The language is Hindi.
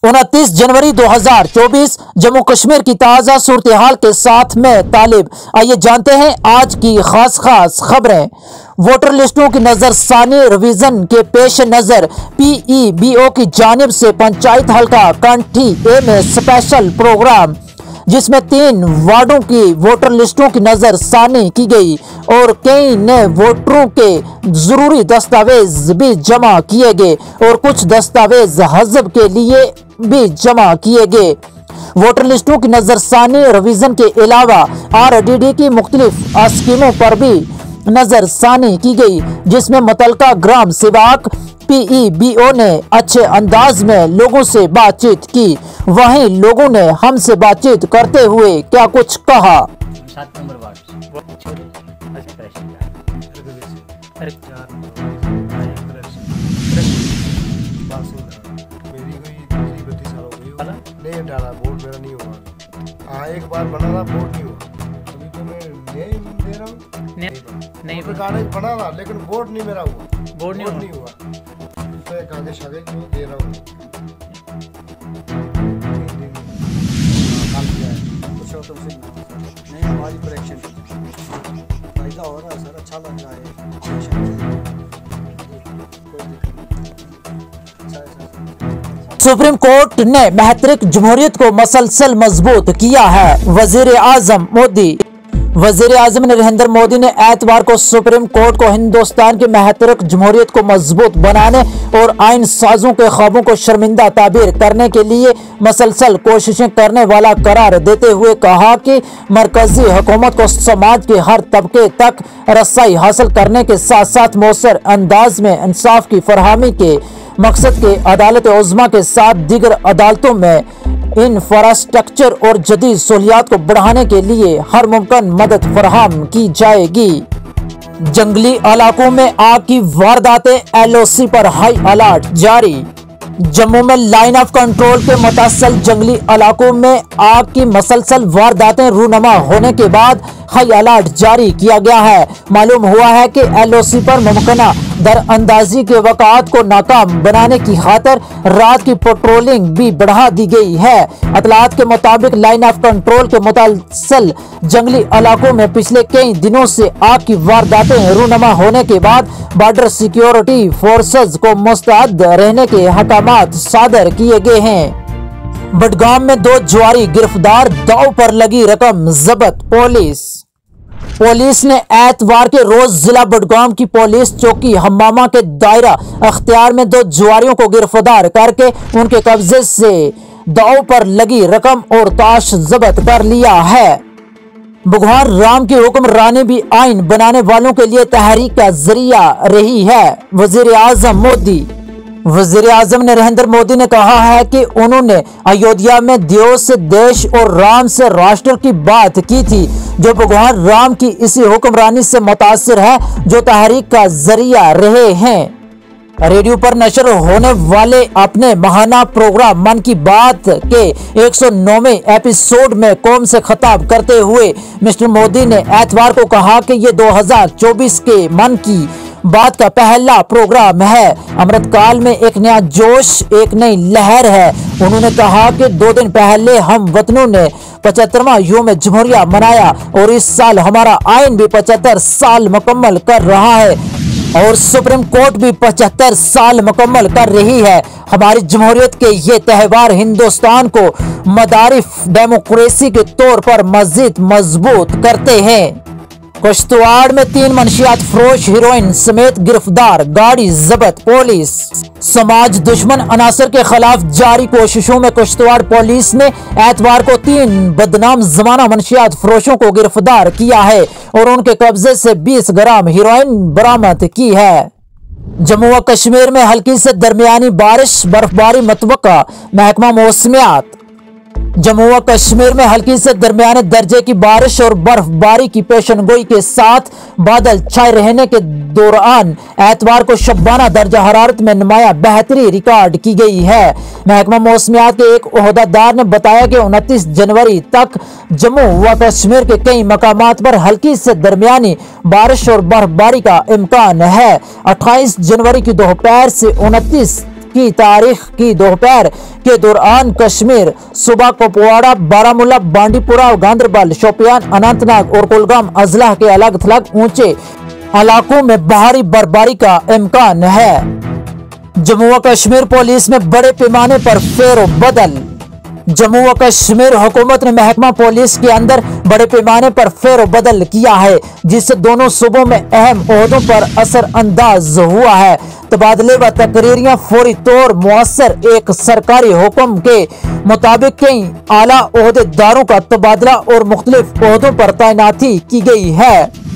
29 जनवरी 2024 जम्मू कश्मीर की ताज़ा सूरत-ए-हाल के साथ में तालिब। आइए जानते हैं आज की खास खबरें। वोटर लिस्टों की नजरसानी रिवीजन के पेश नज़र PEBO की जानिब से पंचायत हल्का कंठी ए में स्पेशल प्रोग्राम, जिसमें 3 वार्डों की वोटर लिस्टों की नजरसानी की गई और कई नए वोटरों के जरूरी दस्तावेज भी जमा किए गए और कुछ दस्तावेज हज़फ के लिए भी जमा किए गए। वोटर लिस्टों की नजरसानी रिवीजन के अलावा RDD की मुख्तलिफ स्कीमों पर भी नजरसानी की गई, जिसमें मुतलका ग्राम सेवक PEBO ने अच्छे अंदाज में लोगों से बातचीत की। वहीं लोगों ने हमसे बातचीत करते हुए क्या कुछ कहा। 7 नंबर वार्ड नहीं डाला, वोट मेरा नहीं हुआ। हाँ, एक बार बना था, वोट नहीं हुआ। अभी तो मैं नहीं दे रहा हूँ, नहीं कागज बना था, लेकिन वोट नहीं मेरा हुआ, वोट नहीं हुआ। तो कागज शागज नहीं दे रहा हूँ। नहीं, हमारी करेक्शन फायदा हो रहा है सर, अच्छा लग रहा है। सुप्रीम कोर्ट ने महतरिक जमहूरियत को मसलसल मजबूत किया है। वजीर आजम मोदी वजीर आजम नरेंद्र मोदी ने एतवार को सुप्रीम कोर्ट को हिंदुस्तान की महतरिक जमहूरियत को मजबूत बनाने और आइन साजों के ख्वाबों को शर्मिंदा ताबीर करने के लिए मसलसल कोशिशें करने वाला करार देते हुए कहा कि मरकजी हुकूमत को समाज के हर तबके तक रसाई हासिल करने के साथ साथ मौसर अंदाज में इंसाफ की फरहमी के मकसद के अदालत उज़्मा के साथ दीगर अदालतों में इंफ्रास्ट्रक्चर और जदीद सहूलियात को बढ़ाने के लिए हर मुमकिन मदद फराहम की जाएगी। जंगली इलाकों में आग की वारदातें, LOC पर हाई अलर्ट जारी। जम्मू में लाइन ऑफ कंट्रोल के मुतअस्सिल जंगली इलाकों में आग की मसलसल वारदातें रूनमा होने के बाद हाई अलर्ट जारी किया गया है। मालूम हुआ है कि LOC पर मुमकिना दरअंदाजी के वक़ात को नाकाम बनाने की खातिर रात की पेट्रोलिंग भी बढ़ा दी गई है। अतलात के मुताबिक लाइन ऑफ कंट्रोल के मुतअस्सिल जंगली इलाकों में पिछले कई दिनों से आग की वारदातें रूनमा होने के बाद बॉर्डर सिक्योरिटी फोर्सेज को मुस्तैद रहने के हकामात सादर किए गए हैं। बडगाम में 2 जुआरी गिरफ्तार, दाव पर लगी रकम जब्त। पुलिस ने एतवार के रोज जिला बडगाम की पुलिस चौकी हमामा के दायरा अख्तियार में 2 जुआरियों को गिरफ्तार करके उनके कब्जे से दाव पर लगी रकम और ताश जब्त कर लिया है। भगवान राम की हुक्मरानी भी आइन बनाने वालों के लिए तहरीक का जरिया रही है। वजीर आजम नरेंद्र मोदी ने कहा है कि उन्होंने अयोध्या में देव से देश और राम से राष्ट्र की बात की थी, जो भगवान राम की इसी हुक्मरानी से मुतासिर है, जो तहरीक का जरिया रहे हैं। रेडियो पर नशर होने वाले अपने महाना प्रोग्राम मन की बात के 109वें एपिसोड में कौम से खिताब करते हुए मिस्टर मोदी ने एतवार को कहा कि ये 2024 के मन की बात का पहला प्रोग्राम है। अमृतकाल में एक नया जोश, एक नई लहर है। उन्होंने कहा कि 2 दिन पहले हम वतनों ने 75वां यौम जमहूरिया मनाया और इस साल हमारा आइन भी 75 साल मुकम्मल कर रहा है और सुप्रीम कोर्ट भी 75 साल मुकम्मल कर रही है। हमारी जमहूरियत के ये त्यौहार हिंदुस्तान को मदारिफ डेमोक्रेसी के तौर पर मजीद मजबूत करते हैं। किश्तवाड़ में 3 मंशियात फरोश हीरोइन समेत गिरफ्तार, गाड़ी जब्त। पुलिस समाज दुश्मन अनासर के खिलाफ जारी कोशिशों में किश्तवाड़ पुलिस ने एतवार को 3 बदनाम जमाना मंशियात फरोशों को गिरफ्तार किया है और उनके कब्जे से 20 ग्राम हीरोइन बरामद की है। जम्मू व कश्मीर में हल्की से दरमियानी बारिश, बर्फबारी मुतवक्का, महकमा मौसमियात। जम्मू व कश्मीर में हल्की से दरमियाने दर्जे की बारिश और बर्फबारी की पेशनगोई के साथ बादल छाए रहने के दौरान एतवार को शबाना दर्जा हरारत में नुमाया बेहतरी रिकॉर्ड की गई है। महकमा मौसमियात के एक ओहदेदार ने बताया कि 29 जनवरी तक जम्मू व कश्मीर के कई मकामात पर हल्की से दरमियानी बारिश और बर्फबारी का इम्कान है। 28 जनवरी की दोपहर से 29 की तारीख की दोपहर के दौरान कश्मीर सूबा कुपवाड़ा, बारामूला, बांडीपुरा, गांदरबल, शोपियान, अनंतनाग और कुलगाम अजला के अलग थलग ऊंचे इलाकों में भारी बर्फबारी का इम्कान है। जम्मू व कश्मीर पुलिस में बड़े पैमाने पर फेरबदल। जम्मू व कश्मीर हुकूमत ने महकमा पुलिस के अंदर बड़े पैमाने पर फेरबदल किया है, जिससे दोनों सूबों में अहम ओहदों पर असर अंदाज हुआ है। तबादले व तकरीरियां फौरी तौर मुअस्सर। एक सरकारी हुक्म के मुताबिक कई आला ओहदेदारों का तबादला और मुख्तलिफ ओहदों पर तैनाती की गई है।